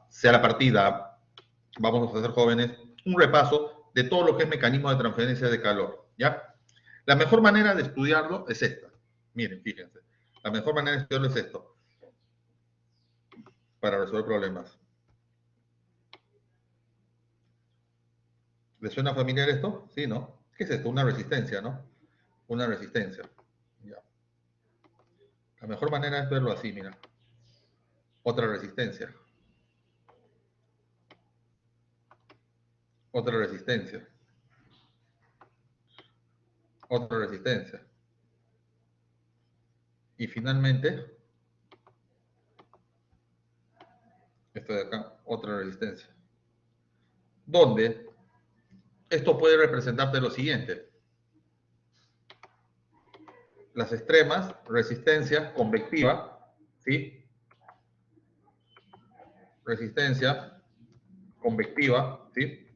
sea la partida, vamos a hacer, jóvenes, un repaso de todo lo que es mecanismo de transferencia de calor, ¿ya? La mejor manera de estudiarlo es esta. Miren, fíjense. La mejor manera de estudiarlo es esto, para resolver problemas. ¿Les suena familiar esto? Sí, ¿no? ¿Qué es esto? Una resistencia, ¿no? Una resistencia. Ya. La mejor manera es verlo así, mira. Otra resistencia. Otra resistencia. Otra resistencia. Y finalmente, esto de acá, otra resistencia. Donde esto puede representarte lo siguiente. Las extremas, resistencia convectiva, ¿sí? Resistencia convectiva, ¿sí?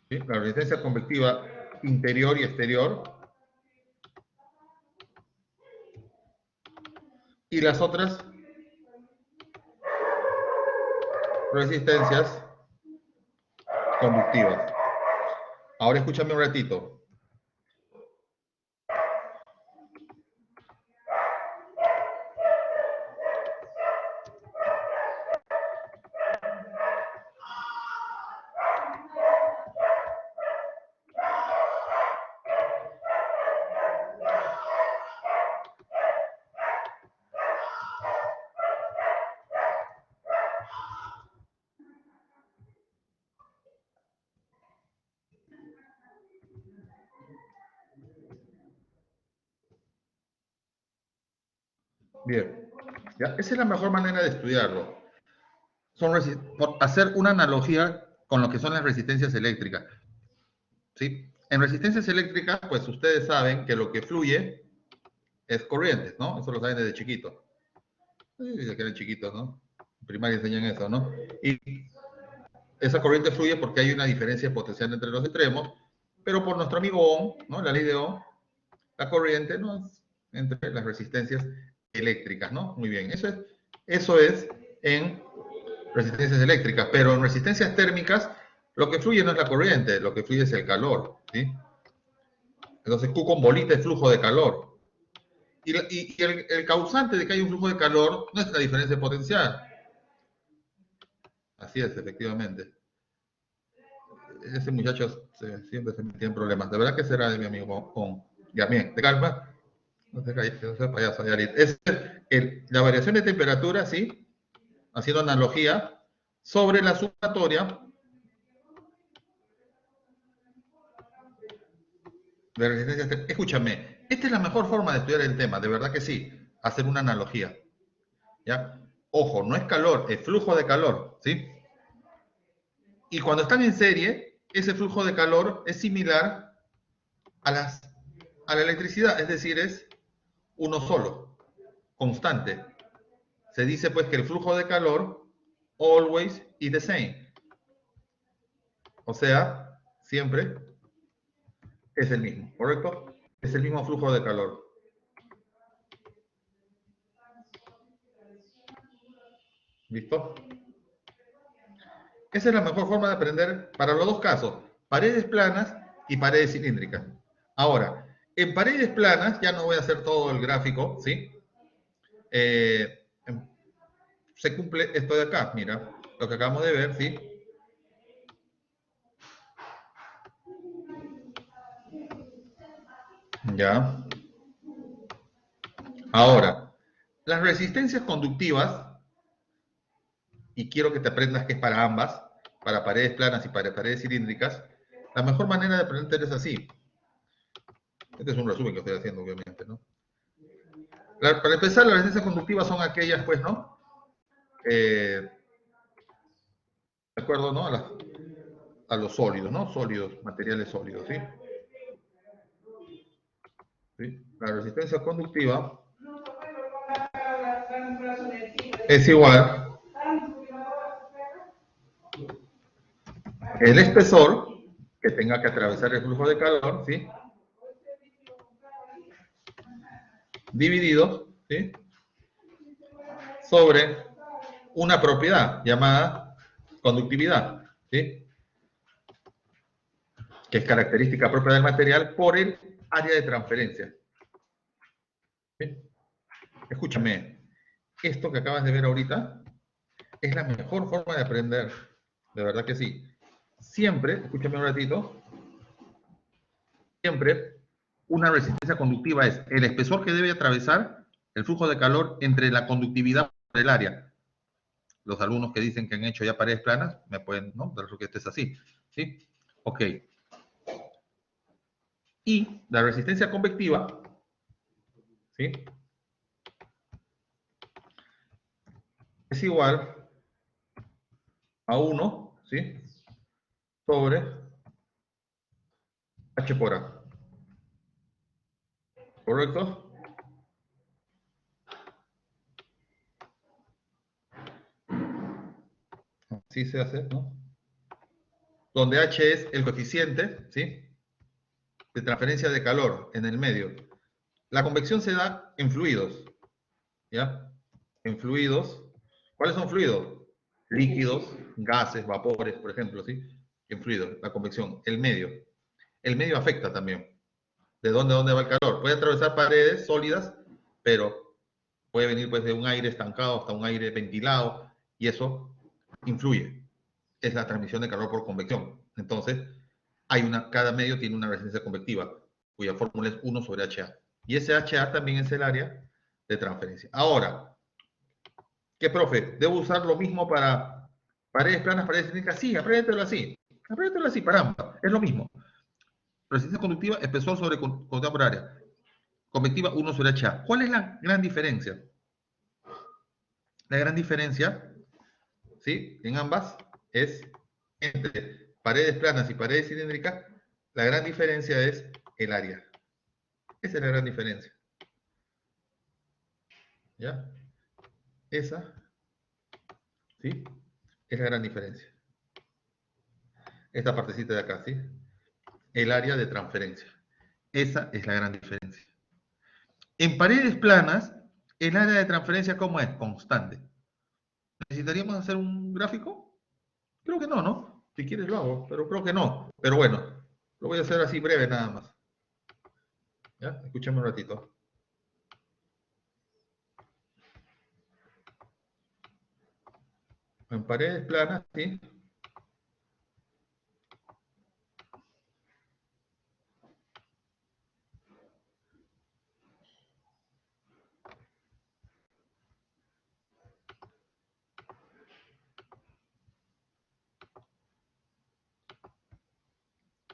¿Sí? La resistencia convectiva interior y exterior. Y las otras resistencias conductivas. Ahora escúchame un ratito. Bien, ¿ya? Esa es la mejor manera de estudiarlo. Por hacer una analogía con lo que son las resistencias eléctricas. ¿Sí? En resistencias eléctricas, pues ustedes saben que lo que fluye es corriente, ¿no? Eso lo saben desde chiquito. Desde que eran chiquitos, ¿no? En primaria enseñan eso, ¿no? Y esa corriente fluye porque hay una diferencia potencial entre los extremos, pero por nuestro amigo Ohm, ¿no? La ley de Ohm, la corriente, ¿no? Es entre las resistencias eléctricas, ¿no? Muy bien, eso es en resistencias eléctricas, pero en resistencias térmicas lo que fluye no es la corriente, lo que fluye es el calor, ¿sí? Entonces Q con bolita es flujo de calor. Y el causante de que hay un flujo de calor no es la diferencia potencial. Así es, efectivamente. Ese muchacho siempre se metía en problemas. De verdad que será de mi amigo con... Ya, bien, te calma. No te calles, no seas payaso, Yarit. Es la variación de temperatura, ¿sí? Haciendo analogía, sobre la sumatoria de resistencia. Escúchame, esta es la mejor forma de estudiar el tema, de verdad que sí, hacer una analogía. ¿Ya? Ojo, no es calor, es flujo de calor, ¿sí? Y cuando están en serie, ese flujo de calor es similar a la electricidad, es decir, es uno solo, constante. Se dice pues que el flujo de calor always is the same. O sea, siempre es el mismo, ¿correcto? Es el mismo flujo de calor. ¿Listo? Esa es la mejor forma de aprender para los dos casos, paredes planas y paredes cilíndricas. Ahora, en paredes planas, ya no voy a hacer todo el gráfico, ¿sí? Se cumple esto de acá, mira, lo que acabamos de ver, ¿sí? Ya. Ahora, las resistencias conductivas, y quiero que te aprendas que es para ambas, para paredes planas y para paredes cilíndricas, la mejor manera de aprender es así. Este es un resumen que estoy haciendo, obviamente, ¿no? Para empezar, las resistencias conductivas son aquellas, pues, ¿no? De acuerdo, ¿no? A los sólidos, ¿no? Sólidos, materiales sólidos, ¿sí? ¿Sí? La resistencia conductiva es igual el espesor que tenga que atravesar el flujo de calor, ¿sí? Dividido, ¿sí? Sobre una propiedad llamada conductividad, ¿sí? Que es característica propia del material por el área de transferencia. ¿Sí? Escúchame, esto que acabas de ver ahorita es la mejor forma de aprender, de verdad que sí. Siempre, escúchame un ratito, siempre una resistencia conductiva es el espesor que debe atravesar el flujo de calor entre la conductividad por el área. Los alumnos que dicen que han hecho ya paredes planas, me pueden, ¿no? Dar que esto es así, ¿sí? Ok. Y la resistencia convectiva, ¿sí? Es igual a 1, ¿sí? Sobre H por A. ¿Correcto? Así se hace, ¿no? Donde H es el coeficiente, ¿sí? De transferencia de calor en el medio. La convección se da en fluidos, ¿ya? En fluidos. ¿Cuáles son fluidos? Líquidos, gases, vapores, por ejemplo, ¿sí? En fluidos, la convección. El medio. El medio afecta también. ¿De dónde a dónde va el calor? Puede atravesar paredes sólidas, pero puede venir pues de un aire estancado hasta un aire ventilado, y eso influye. Es la transmisión de calor por convección. Entonces, cada medio tiene una resistencia convectiva, cuya fórmula es 1 sobre HA. Y ese HA también es el área de transferencia. Ahora, ¿qué, profe? ¿Debo usar lo mismo para paredes planas, paredes cilíndricas? Sí, apréndetelo así. Apréndetelo así para ambas. Es lo mismo. Resistencia conductiva, espesor sobre conductividad por área. Convectiva 1 sobre HA. ¿Cuál es la gran diferencia? La gran diferencia, ¿sí? En ambas es entre paredes planas y paredes cilíndricas. La gran diferencia es el área. Esa es la gran diferencia. ¿Ya? Esa, ¿sí? Es la gran diferencia. Esta partecita de acá, ¿sí? El área de transferencia. Esa es la gran diferencia. En paredes planas, el área de transferencia, ¿cómo es? Constante. ¿Necesitaríamos hacer un gráfico? Creo que no, ¿no? Si quieres lo hago, pero creo que no. Pero bueno, lo voy a hacer así breve nada más. ¿Ya? Escúchame un ratito. En paredes planas, ¿sí?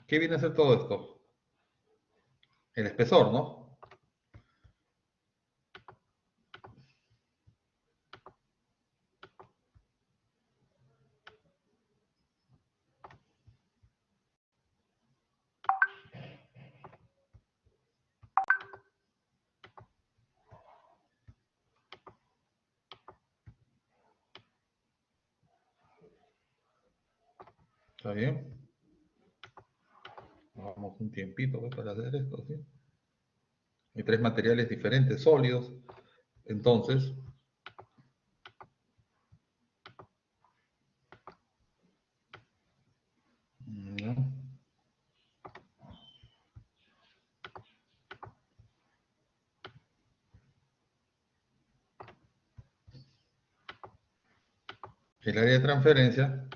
¿Qué viene a ser todo esto? El espesor, ¿no? ¿Está bien? Vamos un tiempito pues, para hacer esto, ¿sí? Hay 3 materiales diferentes, sólidos. Entonces, ¿no? El área de transferencia,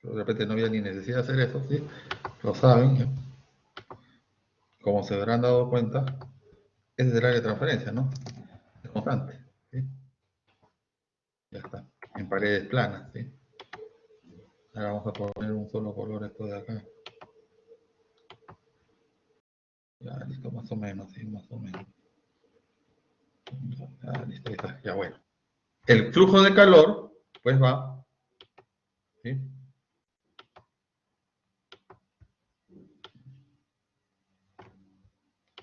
de repente no había ni necesidad de hacer eso, ¿sí? Lo saben, como se habrán dado cuenta, ese es el área de transferencia, ¿no? Es constante, ¿sí? Ya está, en paredes planas, ¿sí? Ahora vamos a poner un solo color esto de acá. Ya, listo, más o menos, sí, más o menos. Ya, listo, ahí está, ya bueno. El flujo de calor, pues va, ¿sí?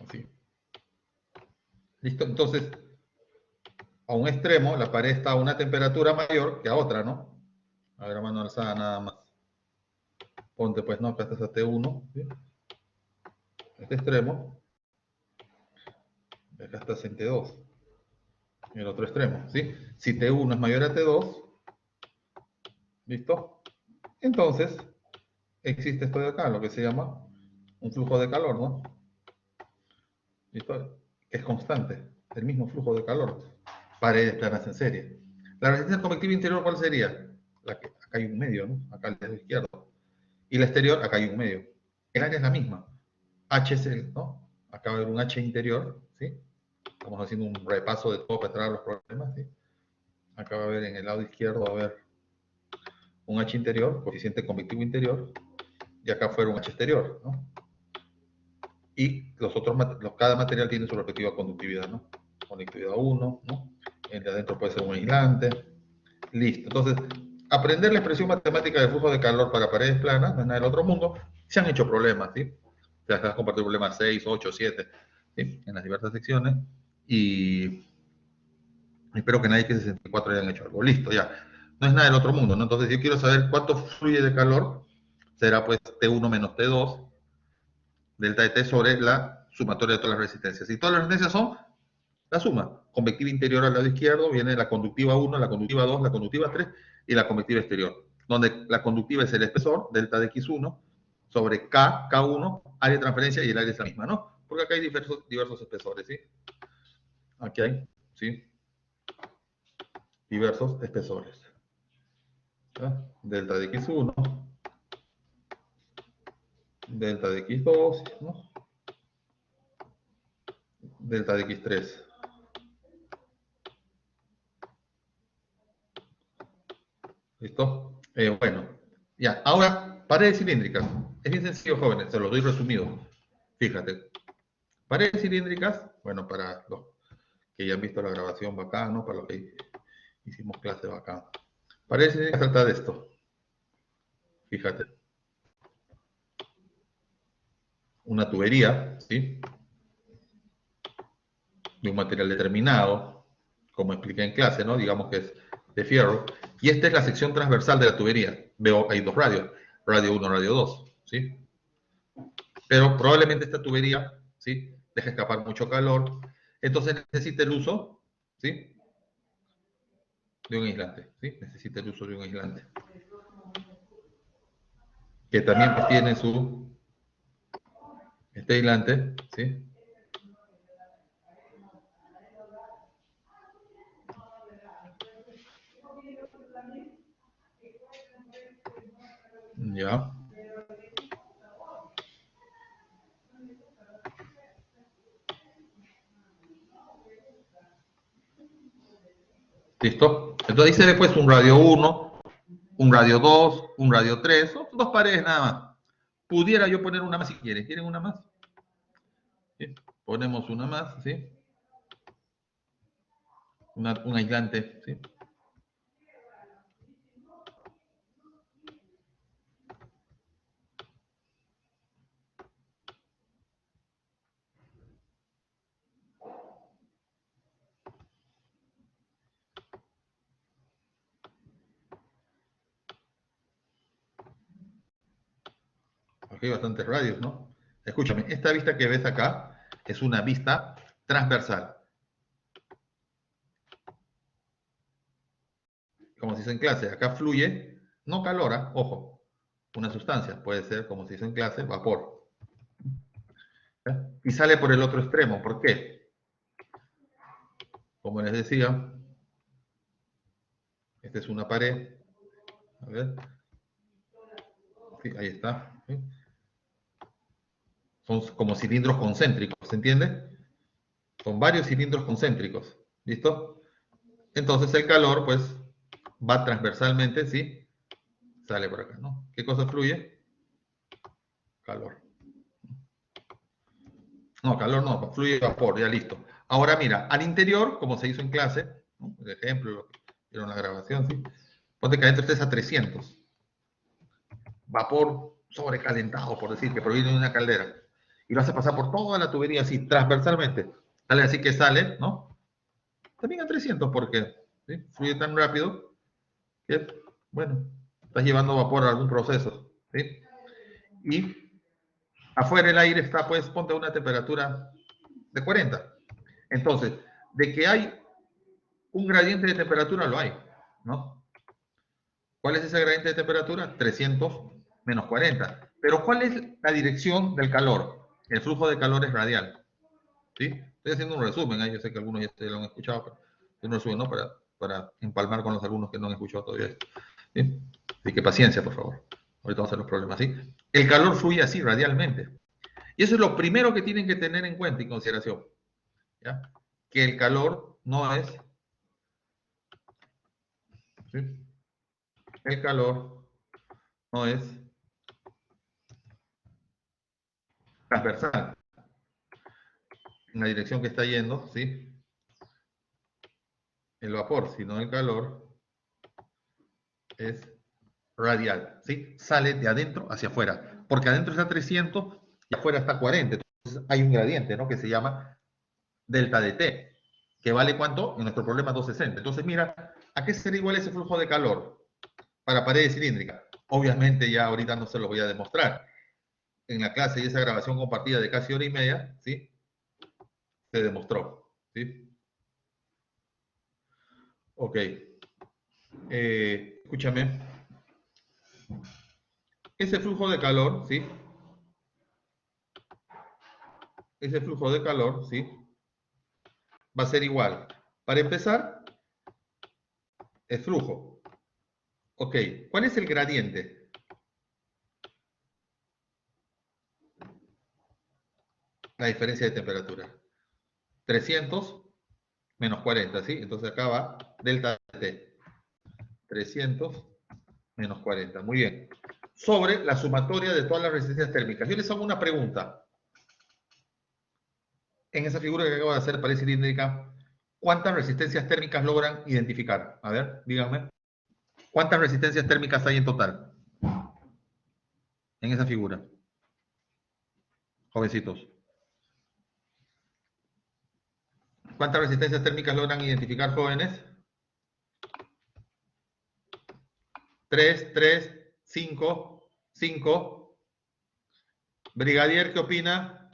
Así. Listo, entonces, a un extremo, la pared está a una temperatura mayor que a otra, ¿no? A ver, a mano alzada nada más. ponte pues, ¿no? Acá estás a T1, ¿sí? Este extremo, acá estás en T2, en el otro extremo, ¿sí? Si T1 es mayor a T2, ¿listo? Entonces, existe esto de acá, lo que se llama un flujo de calor, ¿no? ¿Listo? Es constante, el mismo flujo de calor, paredes planas en serie. La resistencia convectiva interior, ¿cuál sería? Acá hay un medio, ¿no? Acá al lado izquierdo. Y la exterior, acá hay un medio. El área es la misma. H es el, ¿no? Acá va a haber un H interior, ¿sí? Estamos haciendo un repaso de todo para entrar a los problemas, ¿sí? Acá va a haber en el lado izquierdo, va a haber un H interior, coeficiente convectivo interior, y acá fuera un H exterior, ¿no? Y los otros, cada material tiene su respectiva conductividad, ¿no? Conductividad 1, ¿no? El de adentro puede ser un aislante. Listo. Entonces, aprender la expresión matemática de flujo de calor para paredes planas, no es nada del otro mundo. Se han hecho problemas, ¿sí? Te has compartido problemas 6, 8, 7, ¿sí? En las diversas secciones. Y espero que nadie que 64 hayan hecho algo. Listo, ya. No es nada del otro mundo, ¿no? Entonces, si yo quiero saber cuánto fluye de calor, será pues T1 menos T2, delta de T sobre la sumatoria de todas las resistencias. Y todas las resistencias son la suma. Convectiva interior al lado izquierdo, viene la conductiva 1, la conductiva 2, la conductiva 3 y la convectiva exterior. Donde la conductiva es el espesor, delta de X1, sobre K, K1, área de transferencia y el área es la misma, ¿no? Porque acá hay diversos espesores, ¿sí? Aquí hay, ¿sí? Diversos espesores. ¿Ya? Delta de X1, delta de X2, ¿no? Delta de X3. ¿Listo? Bueno, ya. Ahora, paredes cilíndricas. Es bien sencillo, jóvenes, se los doy resumido. Fíjate. Paredes cilíndricas, bueno, para los que ya han visto la grabación bacán, ¿no? Para los que hicimos clase bacán. Paredes cilíndricas trata de esto. Fíjate. Una tubería, ¿sí? De un material determinado, como expliqué en clase, ¿no? Digamos que es de fierro. Y esta es la sección transversal de la tubería. Veo, hay dos radios, radio 1, radio 2, ¿sí? Pero probablemente esta tubería, ¿sí? Deja escapar mucho calor. Entonces necesita el uso, ¿sí? De un aislante, ¿sí? Necesita el uso de un aislante. Que también pues, tiene su, este aislante, ¿sí? Ya. ¿Listo? Entonces ahí se ve pues un radio 1, un radio 2, un radio 3, son dos paredes nada más. Pudiera yo poner una más si quieren. ¿Quieren una más? ¿Sí? Ponemos una más, ¿sí? Un aislante, ¿sí? Aquí hay bastantes radios, ¿no? Escúchame, esta vista que ves acá es una vista transversal. Como se hizo en clase, acá fluye, no calor, ojo, una sustancia, puede ser, como se hizo en clase, vapor. ¿Eh? Y sale por el otro extremo, ¿por qué? Como les decía, esta es una pared, a ver, sí, ahí está, ¿sí? Son como cilindros concéntricos, ¿se entiende? Son varios cilindros concéntricos, ¿listo? Entonces el calor, pues, va transversalmente, ¿sí? Sale por acá, ¿no? ¿Qué cosa fluye? Calor. No, calor no, fluye vapor, ya listo. Ahora mira, al interior, como se hizo en clase, ¿no? Por ejemplo, lo que vieron la grabación, ¿sí? Ponte que adentro estés a 300. Vapor sobrecalentado, por decir, que proviene de una caldera. Y lo hace pasar por toda la tubería así, transversalmente. Sale así que sale, ¿no? También a 300 porque ¿sí? Fluye tan rápido que, bueno, estás llevando vapor a algún proceso, ¿sí? y afuera el aire está, pues, ponte a una temperatura de 40. Entonces, de que hay un gradiente de temperatura, lo hay, ¿no? ¿Cuál es ese gradiente de temperatura? 300 menos 40. Pero ¿cuál es la dirección del calor? El flujo de calor es radial, ¿sí? Estoy haciendo un resumen, yo sé que algunos ya lo han escuchado, pero es un resumen, ¿no? Para empalmar con los alumnos que no han escuchado todavía esto, ¿sí? Así que paciencia, por favor. Ahorita vamos a hacer los problemas, ¿sí? El calor fluye así, radialmente. Y eso es lo primero que tienen que tener en cuenta y consideración, ¿ya? Que el calor no es, ¿sí? El calor no es transversal en la dirección que está yendo, ¿sí? El vapor, sino el calor es radial, ¿sí? Sale de adentro hacia afuera, porque adentro está 300 y afuera está 40. Entonces hay un gradiente, ¿no? Que se llama delta de T, que vale ¿cuánto? En nuestro problema 260. Entonces mira, ¿a qué será igual ese flujo de calor para paredes cilíndricas? Obviamente ya ahorita no se lo voy a demostrar. En la clase y esa grabación compartida de casi hora y media, ¿sí? Se demostró, ¿sí? Ok. Escúchame. Ese flujo de calor, ¿sí? Ese flujo de calor, ¿sí? Va a ser igual. Para empezar, el flujo. Ok. ¿Cuál es el gradiente? La diferencia de temperatura. 300 menos 40, ¿sí? Entonces acá va delta T. 300 menos 40. Muy bien. Sobre la sumatoria de todas las resistencias térmicas. Yo les hago una pregunta. En esa figura que acabo de hacer, pared cilíndrica, ¿cuántas resistencias térmicas logran identificar? A ver, díganme. ¿Cuántas resistencias térmicas hay en total? En esa figura. Jovencitos. ¿Cuántas resistencias térmicas logran identificar, jóvenes? 3, 3, 5, 5. Brigadier, ¿qué opina?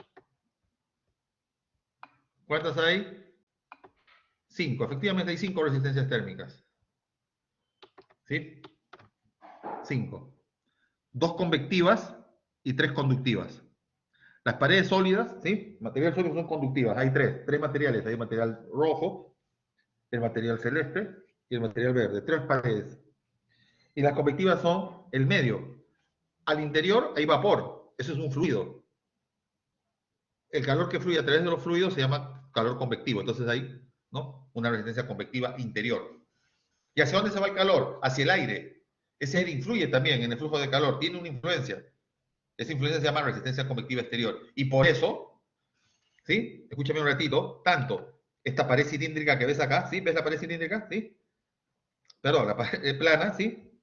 ¿Cuántas hay? 5. Efectivamente hay 5 resistencias térmicas. ¿Sí? 5. 2 convectivas y 3 conductivas. Las paredes sólidas, ¿sí? Materiales sólidos son conductivas. Hay 3 materiales. Hay el material rojo, el material celeste y el material verde. 3 paredes. Y las convectivas son el medio. Al interior hay vapor. Eso es un fluido. El calor que fluye a través de los fluidos se llama calor convectivo. Entonces hay, ¿no? Una resistencia convectiva interior. ¿Y hacia dónde se va el calor? Hacia el aire. Ese aire influye también en el flujo de calor. Tiene una influencia. Esa influencia se llama resistencia convectiva exterior. Y por eso, ¿sí? Escúchame un ratito, tanto esta pared cilíndrica que ves acá, ¿sí? ¿Ves la pared cilíndrica? ¿Sí? Perdón, la pared plana, ¿sí?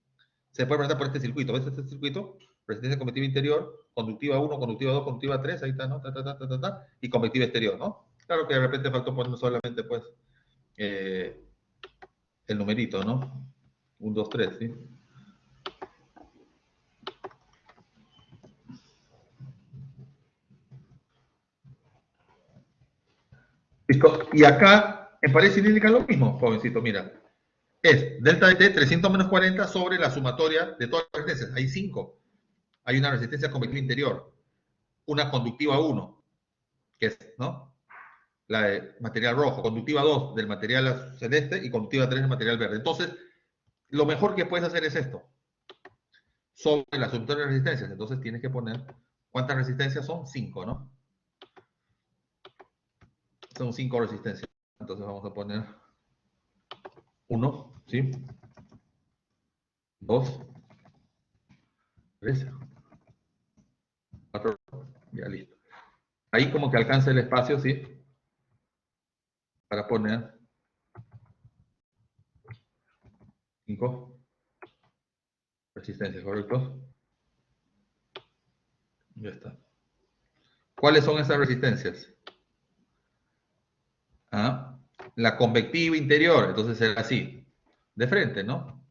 Se puede presentar por este circuito. ¿Ves este circuito? Resistencia convectiva interior, conductiva 1, conductiva 2, conductiva 3, ahí está, ¿no? Y convectiva exterior, ¿no? Claro que de repente faltó poner solamente, pues, el numerito, ¿no? 1, 2, 3, ¿sí? Listo. Y acá, en pared cilíndrica, lo mismo, jovencito, mira. Es delta de T 300 menos 40 sobre la sumatoria de todas las resistencias. Hay 5. Hay una resistencia convectiva interior, una conductiva 1, que es, ¿no? La de material rojo, conductiva 2 del material celeste y conductiva 3 del material verde. Entonces, lo mejor que puedes hacer es esto, sobre la sumatoria de resistencias. Entonces tienes que poner, ¿cuántas resistencias son? 5, ¿no? Son 5 resistencias. Entonces vamos a poner 1, ¿sí? 2, 3, 4, ya listo. Ahí como que alcanza el espacio, ¿sí? Para poner 5 resistencias, ¿correcto? Ya está. ¿Cuáles son esas resistencias? ¿Ah? La convectiva interior, entonces será así, de frente, ¿no?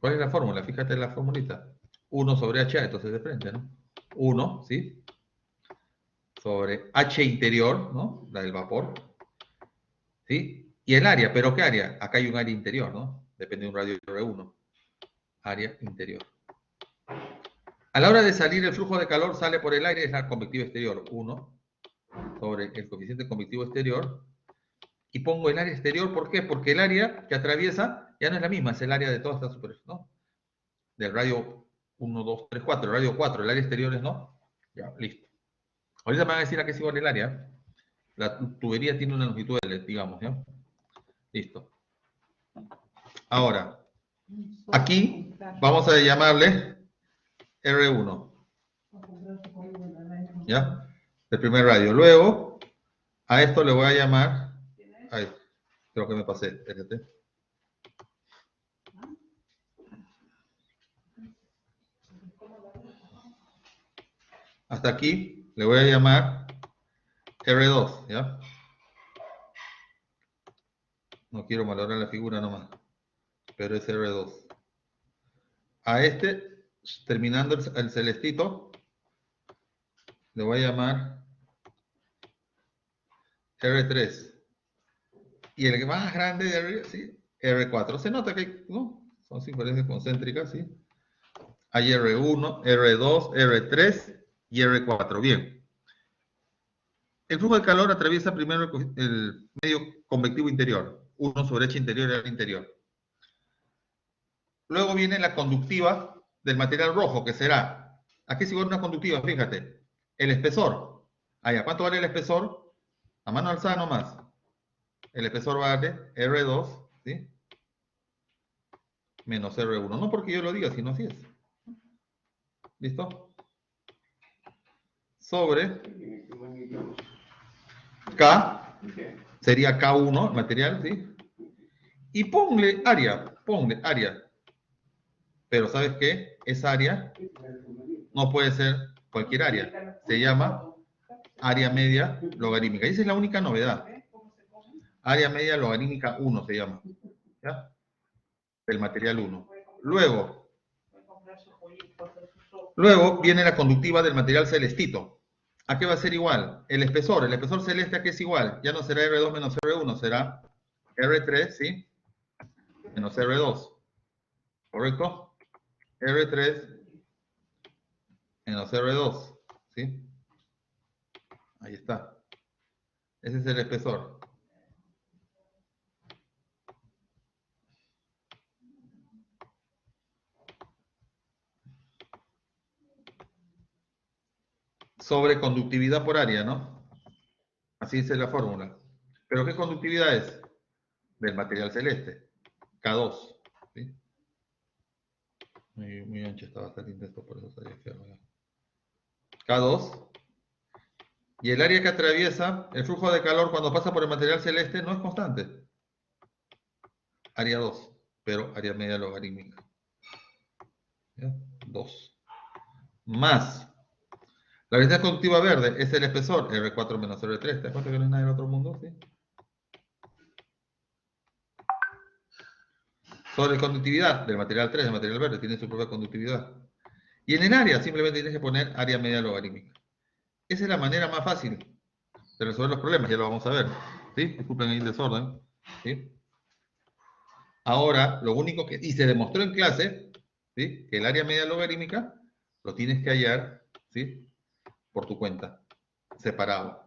¿Cuál es la fórmula? Fíjate en la formulita. 1 sobre HA, entonces de frente, ¿no? 1, ¿sí? Sobre H interior, ¿no? La del vapor, ¿sí? Y el área, ¿pero qué área? Acá hay un área interior, ¿no? Depende de un radio R1. Área interior. A la hora de salir, el flujo de calor sale por el aire, es la convectiva exterior, 1, sobre el coeficiente convectivo exterior. Y pongo el área exterior, ¿por qué? Porque el área que atraviesa ya no es la misma, es el área de toda esta superficie, ¿no? Del radio 1, 2, 3, 4, el radio 4, el área exterior es no. Ya, listo. Ahorita me van a decir a qué es igual el área. La tubería tiene una longitud L, digamos, ¿ya? Listo. Ahora, aquí vamos a llamarle R1. ¿Ya? El primer radio. Luego, a esto le voy a llamar... Ay, creo que me pasé, fíjate. Hasta aquí le voy a llamar R2, ¿ya? No quiero malograr la figura nomás, pero es R2. A este, terminando el celestito, le voy a llamar R3. Y el más grande de arriba, ¿sí? R4. Se nota que ¿no? Son circunferencias concéntricas, ¿sí? Hay R1, R2, R3 y R4. Bien. El flujo de calor atraviesa primero el medio convectivo interior, 1 sobre H interior y R interior. Luego viene la conductiva del material rojo, que será, aquí es igual una conductiva, fíjate, el espesor. Allá, ¿cuánto vale el espesor? A mano alzada nomás. El espesor vale R2, ¿sí? Menos R1. No porque yo lo diga, sino así es. ¿Listo? Sobre K, sería K1, material, ¿sí? Y ponle área. Pero ¿sabes qué? Esa área no puede ser cualquier área. Se llama área media logarítmica. Y esa es la única novedad. Área media logarítmica 1 se llama. ¿Ya? El material 1. Luego viene la conductiva del material celestito. ¿A qué va a ser igual? El espesor celeste ¿a qué es igual? Ya no será R2 menos R1, será R3, ¿sí? Menos R2. ¿Correcto? R3 menos R2, ¿sí? Ahí está. Ese es el espesor. Sobre conductividad por área, ¿no? Así es la fórmula. ¿Pero qué conductividad es? Del material celeste. K2. ¿Sí? Muy ancho, está bastante intenso, por eso sabía que era K2. Y el área que atraviesa el flujo de calor cuando pasa por el material celeste no es constante. Área 2, pero área media logarítmica. ¿Ya? 2. Más. La velocidad conductiva verde es el espesor, R4 menos R3. ¿Te das cuenta que no es nada del otro mundo? ¿Sí? Sobre conductividad del material 3, del material verde, tiene su propia conductividad. Y en el área simplemente tienes que poner área media logarítmica. Esa es la manera más fácil de resolver los problemas, ya lo vamos a ver. ¿Sí? Disculpen el desorden. ¿Sí? Ahora, lo único que... Y se demostró en clase, ¿sí? Que el área media logarítmica lo tienes que hallar, ¿sí? Por tu cuenta, separado.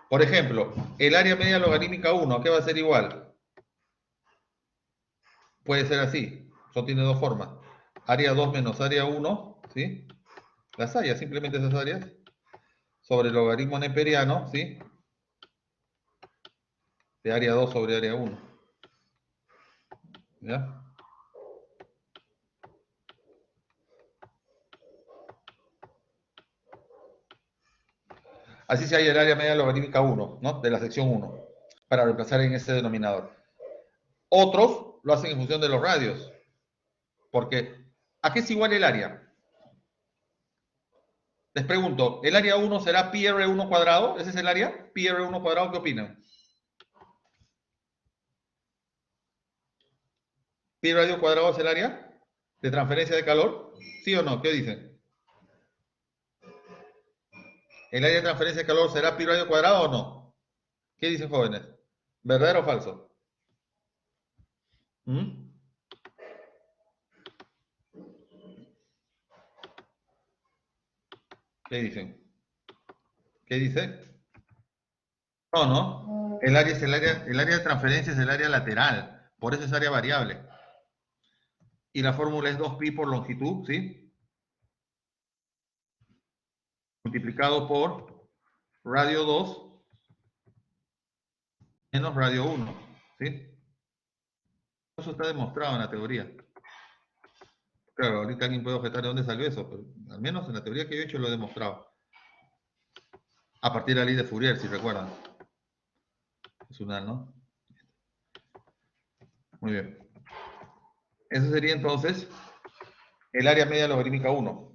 Por ejemplo, el área media logarítmica 1, ¿a qué va a ser igual? Puede ser así, solo tiene dos formas. Área 2 menos área 1, ¿sí? Las hallas, simplemente esas áreas, sobre el logaritmo neperiano, ¿sí? De área 2 sobre área 1. ¿Ya? Así se halla el área media logarítmica 1, ¿no? De la sección 1, para reemplazar en ese denominador. Otros lo hacen en función de los radios, porque ¿a qué es igual el área? Les pregunto, ¿el área 1 será pi r1 cuadrado? ¿Ese es el área? ¿Pi r1 cuadrado? ¿Qué opinan? ¿Pi radio cuadrado es el área de transferencia de calor? ¿Sí o no? ¿Qué dicen? ¿El área de transferencia de calor será pi radio cuadrado o no? ¿Qué dicen jóvenes? ¿Verdadero o falso? ¿Mm? ¿Qué dicen? ¿Qué dice? No, no. El área es el área de transferencia es el área lateral. Por eso es área variable. Y la fórmula es 2pi por longitud, ¿sí? Multiplicado por radio 2 menos radio 1, ¿sí? Eso está demostrado en la teoría. Claro, ahorita alguien puede objetar de dónde salió eso, pero al menos en la teoría que yo he hecho lo he demostrado. A partir de la ley de Fourier, si recuerdan. Es una, ¿no? Muy bien. Eso sería entonces el área media logarítmica 1.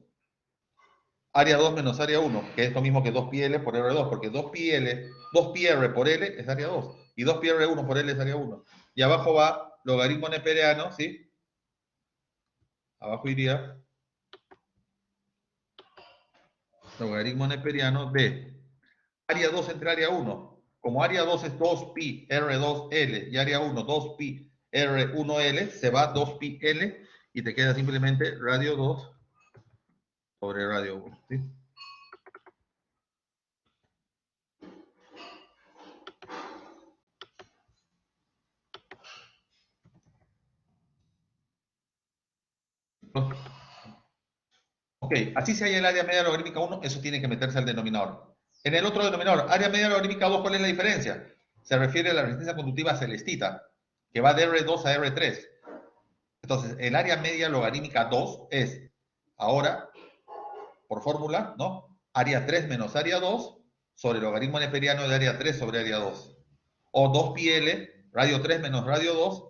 Área 2 menos área 1, que es lo mismo que 2pi L por R2, porque 2pi L, 2pi R por L es área 2, y 2pi R1 por L es área 1. Y abajo va logaritmo neperiano, ¿sí? Abajo iría logaritmo neperiano de área 2 entre área 1. Como área 2 es 2pi R2L y área 1 2pi R1L, se va 2pi L y te queda simplemente radio 2 sobre radio 1, ¿sí? Ok, así si hay el área media logarítmica 1, eso tiene que meterse al denominador. En el otro denominador, área media logarítmica 2, ¿cuál es la diferencia? Se refiere a la resistencia conductiva celestita, que va de R2 a R3. Entonces, el área media logarítmica 2 es, ahora, por fórmula, ¿no? Área 3 menos área 2 sobre el logaritmo neperiano de área 3 sobre área 2. O 2pi L, radio 3 menos radio 2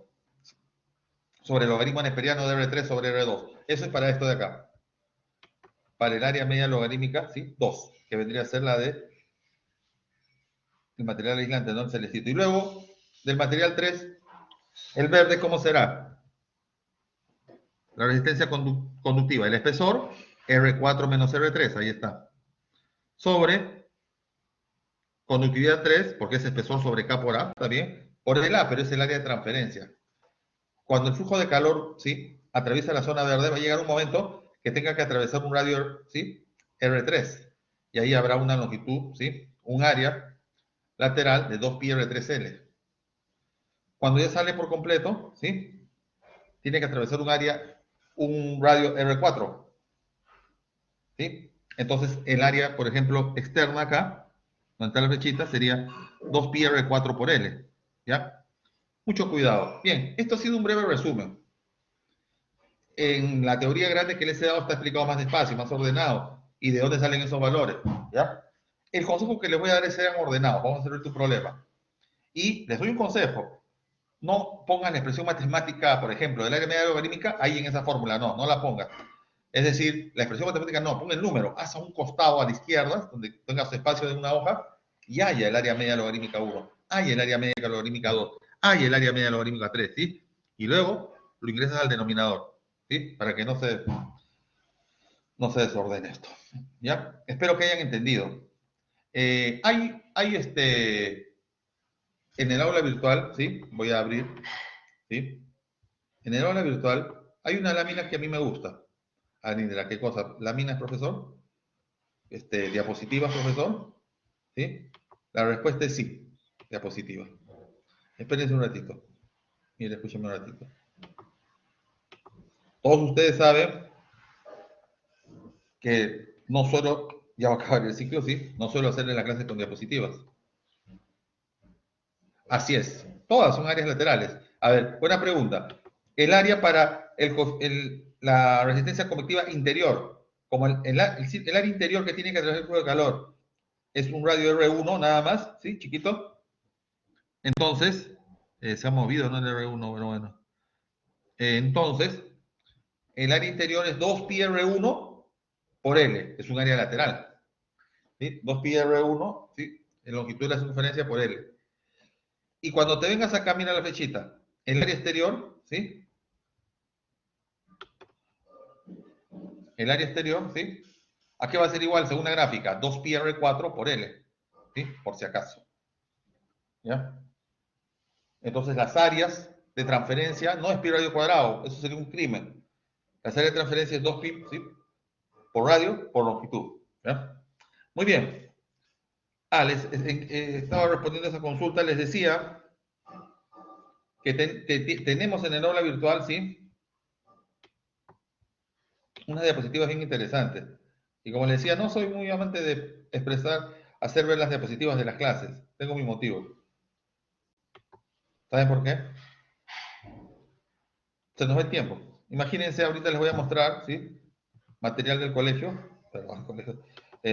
sobre el logaritmo neperiano de R3 sobre R2. Eso es para esto de acá. Para el área media logarítmica, ¿sí? 2, que vendría a ser la de el material aislante, ¿no? El celestito. Y luego, del material 3, el verde, ¿cómo será? La resistencia conductiva, el espesor, R4 menos R3, ahí está. Sobre conductividad 3, porque es espesor sobre K por A, ¿está bien? Por el A, pero es el área de transferencia. Cuando el flujo de calor, ¿sí? Atraviesa la zona verde, va a llegar un momento que tenga que atravesar un radio, ¿sí? R3. Y ahí habrá una longitud, ¿sí? Un área lateral de 2pi R3L. Cuando ya sale por completo, ¿sí? Tiene que atravesar un área, un radio R4, ¿sí? Entonces, el área, por ejemplo, externa acá, donde está la flechita, sería 2pi R4 por L, ¿ya? Mucho cuidado. Bien, esto ha sido un breve resumen. En la teoría grande que les he dado está explicado más despacio, más ordenado, y de dónde salen esos valores, ¿ya? El consejo que les voy a dar es sean ordenados, vamos a resolver tu problema. Y les doy un consejo, no pongan la expresión matemática, por ejemplo, del área media logarítmica ahí en esa fórmula, no la pongas. Es decir, la expresión matemática no, pon el número, haz a un costado a la izquierda, donde tengas espacio de una hoja, y haya el área media logarítmica 1, hay el área media logarítmica 2, hay el área media logarítmica 3, ¿sí? Y luego lo ingresas al denominador, ¿sí? Para que no se desordene esto, ¿ya? Espero que hayan entendido. En el aula virtual, ¿sí? Voy a abrir, ¿sí? En el aula virtual hay una lámina que a mí me gusta. Anindra, ¿qué cosa? ¿Láminas, profesor? ¿Diapositivas, profesor? ¿Sí? La respuesta es sí, diapositiva. Espérense un ratito. Mire, escúchame un ratito. Todos ustedes saben que no suelo, ya va a acabar el ciclo, ¿sí? No suelo hacerle la clase con diapositivas. Así es. Todas son áreas laterales. A ver, buena pregunta. El área para la resistencia convectiva interior, como el área interior que tiene que atravesar el flujo de calor, es un radio R1 nada más, ¿sí? Chiquito. Entonces, se ha movido, ¿no? El R1, bueno. Entonces, el área interior es 2pi R1 por L, es un área lateral. ¿Sí? 2pi R1, ¿sí? En longitud de la circunferencia por L. Y cuando te vengas acá, mira la flechita. El área exterior, ¿sí? El área exterior, ¿sí? ¿A qué va a ser igual según la gráfica? 2πr4 por L, ¿sí? Por si acaso. ¿Ya? Entonces las áreas de transferencia no es pi radio cuadrado, eso sería un crimen. La área de transferencia es 2pi, ¿sí? Por radio, por longitud. ¿Ya? Muy bien. Estaba respondiendo a esa consulta, les decía que tenemos en el aula virtual, ¿sí? Unas diapositivas bien interesantes. Y como les decía, no soy muy amante de hacer ver las diapositivas de las clases. Tengo mi motivo. ¿Saben por qué? Se nos va el tiempo. Imagínense, ahorita les voy a mostrar, ¿sí? Material del colegio, perdón,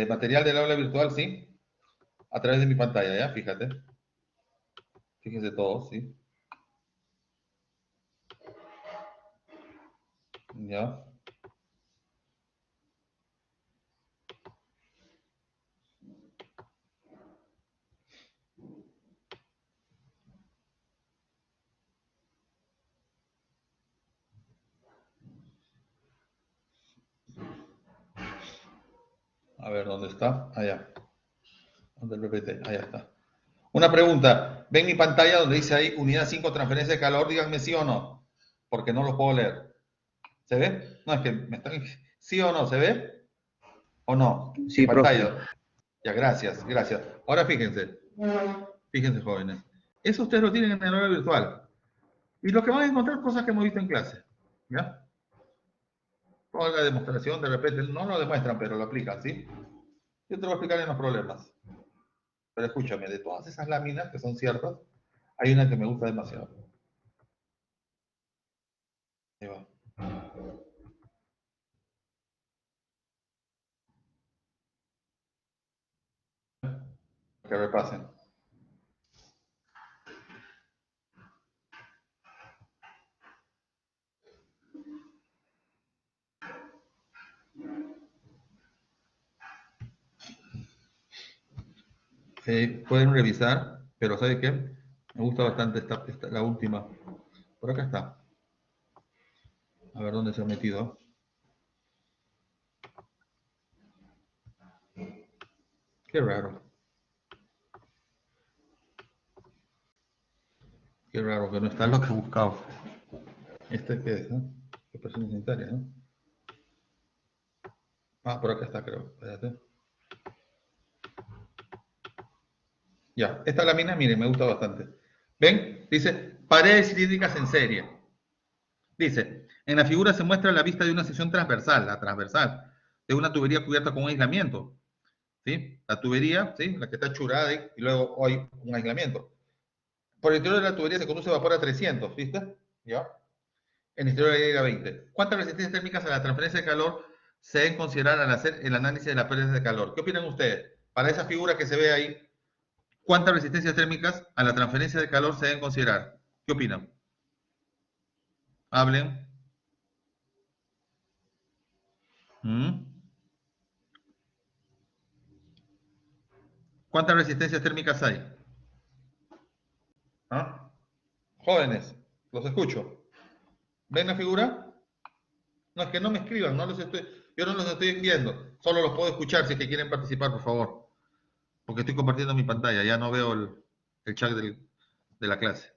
material del aula virtual, ¿sí? A través de mi pantalla, ¿ya? Fíjate. Fíjense todos, ¿sí? ¿Ya? A ver, ¿dónde está? Allá. ¿Dónde el PPT? Allá está. Una pregunta. ¿Ven mi pantalla donde dice ahí unidad 5 transferencia de calor? Díganme sí o no. Porque no lo puedo leer. ¿Se ve? No, es que me están... ¿Sí o no? ¿Se ve? ¿O no? Sí, Mi pantalla. profe. Ya, gracias, gracias. Ahora fíjense. Fíjense, jóvenes. Eso ustedes lo tienen en el aula virtual. Y lo que van a encontrar cosas que hemos visto en clase. ¿Ya? Toda la demostración, de repente, no lo demuestran, pero lo aplican, ¿sí? Yo te lo voy a explicar en los problemas. Pero escúchame, de todas esas láminas que son ciertas, hay una que me gusta demasiado. Ahí va. Que repasen. Pueden revisar, pero ¿sabe qué? Me gusta bastante la última. Por acá está. A ver dónde se ha metido. Qué raro. Qué raro que no está lo que he buscado. ¿Este qué es? ¿No? ¿Qué persona sanitaria, no? Ah, por acá está, creo. Espérate. Ya, esta lámina, miren, me gusta bastante. ¿Ven? Dice, paredes cilíndricas en serie. Dice, en la figura se muestra la vista de una sección transversal, la transversal, de una tubería cubierta con un aislamiento. ¿Sí? La tubería, ¿sí? La que está churada y luego hay un aislamiento. Por el interior de la tubería se conduce vapor a 300, ¿viste? ¿Ya? En el exterior de la llega a 20. ¿Cuántas resistencias térmicas a la transferencia de calor se deben considerar al hacer el análisis de la pérdida de calor? ¿Qué opinan ustedes? Para esa figura que se ve ahí, ¿cuántas resistencias térmicas a la transferencia de calor se deben considerar? ¿Qué opinan? Hablen. ¿Cuántas resistencias térmicas hay? ¿Ah? Jóvenes, los escucho. ¿Ven la figura? No, es que no me escriban, yo no los estoy viendo, solo los puedo escuchar si es que quieren participar, por favor. Porque estoy compartiendo mi pantalla, ya no veo el chat de la clase.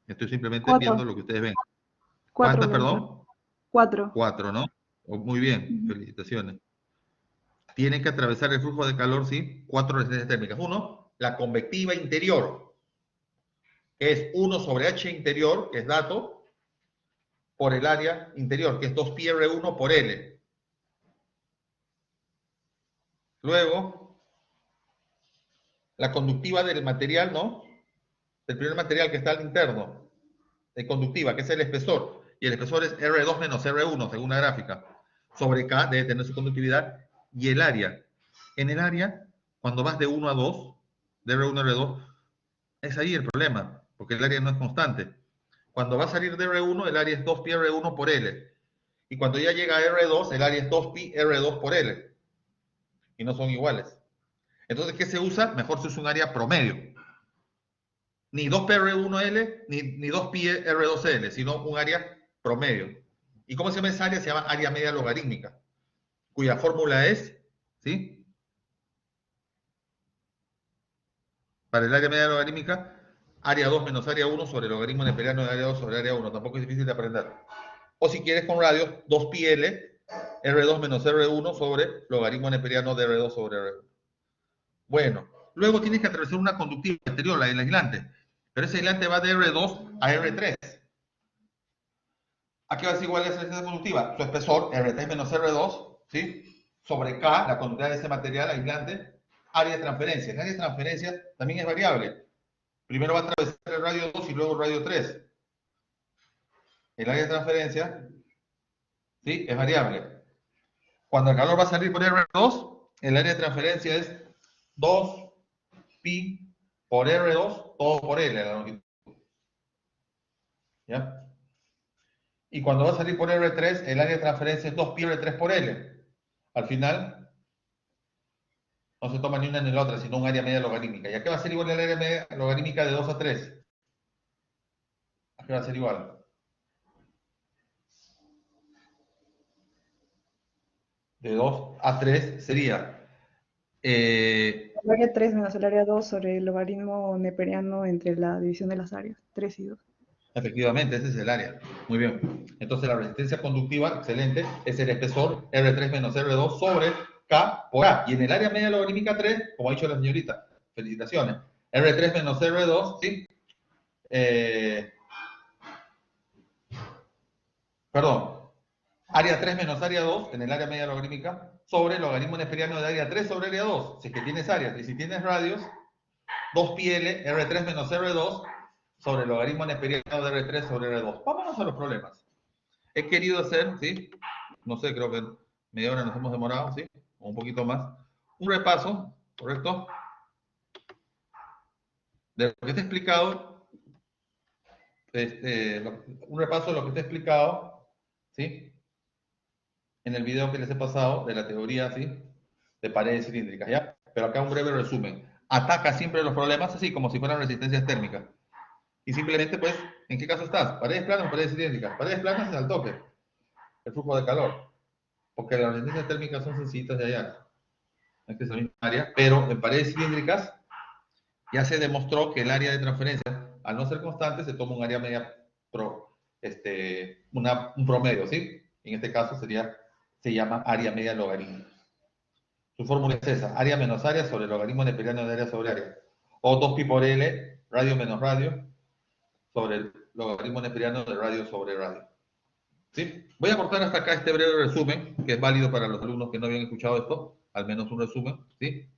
Estoy simplemente viendo 4. lo que ustedes ven. 4, ¿Cuántas, profesor. perdón? 4. 4, ¿no? Muy bien, felicitaciones. Tienen que atravesar el flujo de calor, ¿sí? 4 resistencias térmicas. Uno, la convectiva interior, que es 1 sobre H interior, que es dato, por el área interior, que es 2πr1 por L. Luego, la conductiva del material, ¿no? El primer material que está al interno, de conductiva, que es el espesor, y el espesor es R2 menos R1, según la gráfica, sobre K debe tener su conductividad, y el área. En el área, cuando vas de 1 a 2, de R1 a R2, es ahí el problema, porque el área no es constante. Cuando va a salir de R1, el área es 2pi R1 por L. Y cuando ya llega a R2, el área es 2pi R2 por L. Y no son iguales. Entonces, ¿qué se usa? Mejor se usa un área promedio. Ni 2PR1L ni 2PR2L, sino un área promedio. ¿Y cómo se llama esa área? Se llama área media logarítmica, cuya fórmula es ¿sí? Para el área media logarítmica, área 2 menos área 1 sobre el logaritmo neperiano de área 2 sobre área 1. Tampoco es difícil de aprender. O si quieres con radios, 2πl, R2 menos R1 sobre logaritmo neperiano de R2 sobre R1. Bueno, luego tienes que atravesar una conductiva exterior, la del aislante. Pero ese aislante va de R2 a R3. ¿A qué va a ser igual esa resistencia conductiva? Su espesor, R3 menos R2, ¿sí? Sobre K, la conductividad de ese material aislante, área de transferencia. El área de transferencia también es variable. Primero va a atravesar el radio 2 y luego el radio 3. El área de transferencia, ¿sí? Es variable. Cuando el calor va a salir por R2, el área de transferencia es 2pi por R2, todo por L, la longitud. ¿Ya? Y cuando va a salir por R3, el área de transferencia es 2pi R3 por L. Al final, no se toma ni una ni la otra, sino un área media logarítmica. ¿Y a qué va a ser igual el área media logarítmica de 2 a 3? ¿A qué va a ser igual? De 2 a 3 sería... El área 3 menos el área 2 sobre el logaritmo neperiano entre la división de las áreas, 3 y 2. efectivamente, ese es el área. Muy bien. Entonces la resistencia conductiva, excelente, es el espesor R3 menos R2 sobre K por A. Y en el área media logarítmica 3, como ha dicho la señorita, felicitaciones, R3 menos R2, ¿sí? Perdón, área 3 menos área 2 en el área media logarítmica sobre el logaritmo neperiano de área 3 sobre área 2, si es que tienes áreas. Y si tienes radios, 2πl R3 menos R2 sobre el logaritmo neperiano de R3 sobre R2. Vámonos a los problemas. He querido hacer, ¿sí? No sé, creo que media hora nos hemos demorado, ¿sí? O un poquito más. Un repaso, ¿correcto? De lo que te he explicado, un repaso de lo que te he explicado, ¿sí? En el video que les he pasado de la teoría, ¿sí? De paredes cilíndricas, ¿ya? Pero acá un breve resumen. Ataca siempre los problemas así, como si fueran resistencias térmicas. Y simplemente, pues, ¿en qué caso estás? ¿Paredes planas o paredes cilíndricas? Paredes planas es al toque, el flujo de calor. Porque las resistencias térmicas son sencillitas de hallar. Esta es la misma área, pero en paredes cilíndricas ya se demostró que el área de transferencia, al no ser constante, se toma un área media un promedio, ¿sí? En este caso se llama área media logarítmica. Su fórmula es esa, área menos área sobre el logaritmo neperiano de área sobre área. O 2pi por L, radio menos radio, sobre el logaritmo neperiano de radio sobre radio. ¿Sí? Voy a cortar hasta acá este breve resumen, que es válido para los alumnos que no habían escuchado esto, al menos un resumen, ¿sí?